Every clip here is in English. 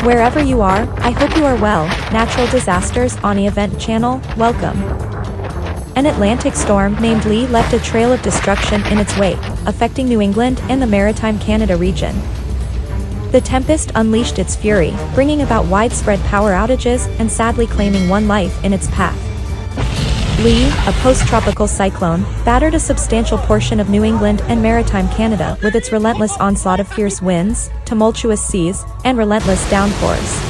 Wherever you are, I hope you are well. Natural Disasters on the Event Channel, welcome. An Atlantic storm named Lee left a trail of destruction in its wake, affecting New England and the Maritime Canada region. The tempest unleashed its fury, bringing about widespread power outages and sadly claiming one life in its path. Lee, a post-tropical cyclone, battered a substantial portion of New England and Maritime Canada with its relentless onslaught of fierce winds, tumultuous seas, and relentless downpours.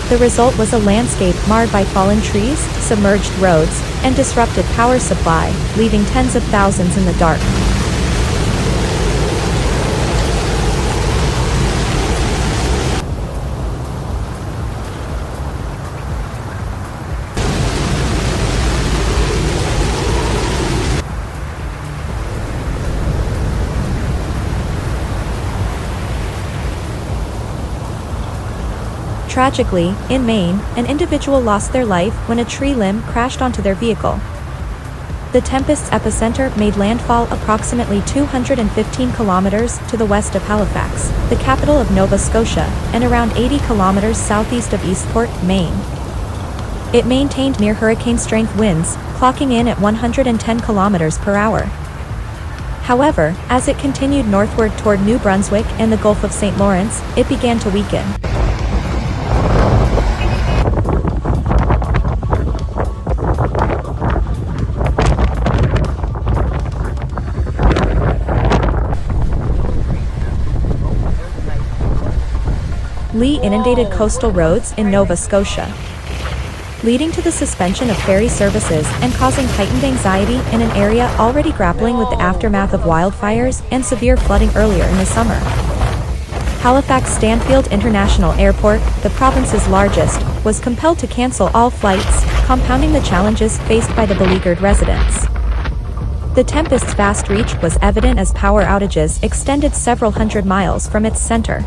The result was a landscape marred by fallen trees, submerged roads, and disrupted power supply, leaving tens of thousands in the dark. Tragically, in Maine, an individual lost their life when a tree limb crashed onto their vehicle. The tempest's epicenter made landfall approximately 215 kilometers to the west of Halifax, the capital of Nova Scotia, and around 80 kilometers southeast of Eastport, Maine. It maintained near hurricane-strength winds, clocking in at 110 kilometers per hour. However, as it continued northward toward New Brunswick and the Gulf of St. Lawrence, it began to weaken. Lee inundated coastal roads in Nova Scotia, leading to the suspension of ferry services and causing heightened anxiety in an area already grappling with the aftermath of wildfires and severe flooding earlier in the summer. Halifax Stanfield International Airport, the province's largest, was compelled to cancel all flights, compounding the challenges faced by the beleaguered residents. The tempest's vast reach was evident as power outages extended several hundred miles from its center.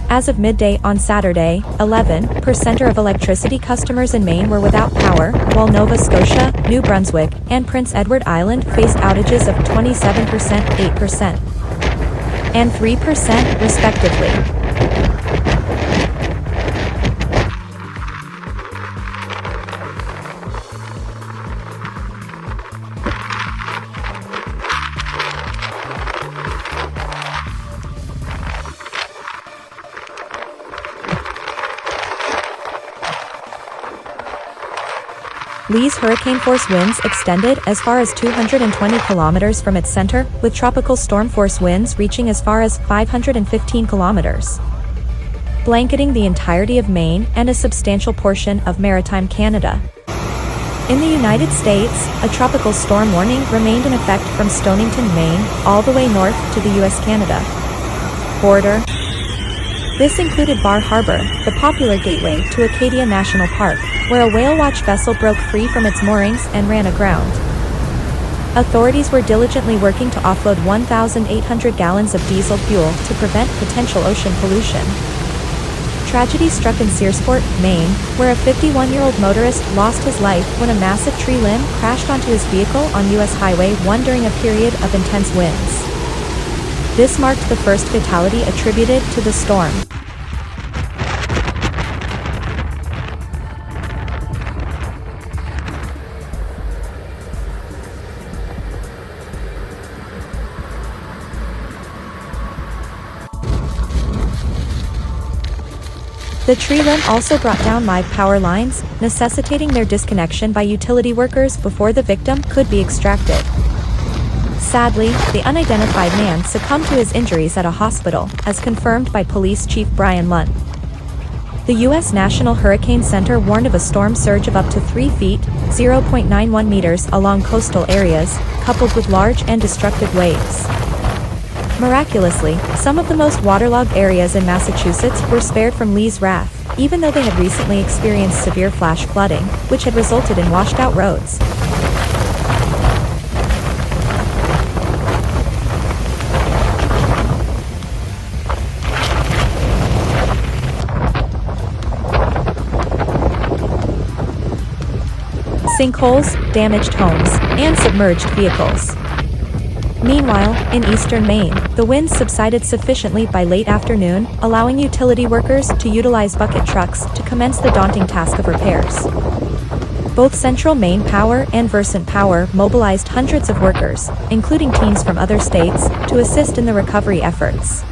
As of midday on Saturday, 11% of electricity customers in Maine were without power, while Nova Scotia, New Brunswick, and Prince Edward Island faced outages of 27%, 8%, and 3%, respectively. Lee's hurricane-force winds extended as far as 220 kilometers from its center, with tropical storm-force winds reaching as far as 515 kilometers, blanketing the entirety of Maine and a substantial portion of Maritime Canada. In the United States, a tropical storm warning remained in effect from Stonington, Maine, all the way north to the U.S.-Canada border. This included Bar Harbor, the popular gateway to Acadia National Park, where a whale watch vessel broke free from its moorings and ran aground. Authorities were diligently working to offload 1,800 gallons of diesel fuel to prevent potential ocean pollution. Tragedy struck in Searsport, Maine, where a 51-year-old motorist lost his life when a massive tree limb crashed onto his vehicle on U.S. Highway 1 during a period of intense winds. This marked the first fatality attributed to the storm. The tree limb also brought down live power lines, necessitating their disconnection by utility workers before the victim could be extracted. Sadly, the unidentified man succumbed to his injuries at a hospital, as confirmed by Police Chief Brian Lunt. The U.S. National Hurricane Center warned of a storm surge of up to 3 feet, 0.91 meters along coastal areas, coupled with large and destructive waves. Miraculously, some of the most waterlogged areas in Massachusetts were spared from Lee's wrath, even though they had recently experienced severe flash flooding, which had resulted in washed-out roads. Sinkholes, damaged homes, and submerged vehicles. Meanwhile, in eastern Maine, the winds subsided sufficiently by late afternoon, allowing utility workers to utilize bucket trucks to commence the daunting task of repairs. Both Central Maine Power and Versant Power mobilized hundreds of workers, including teams from other states, to assist in the recovery efforts.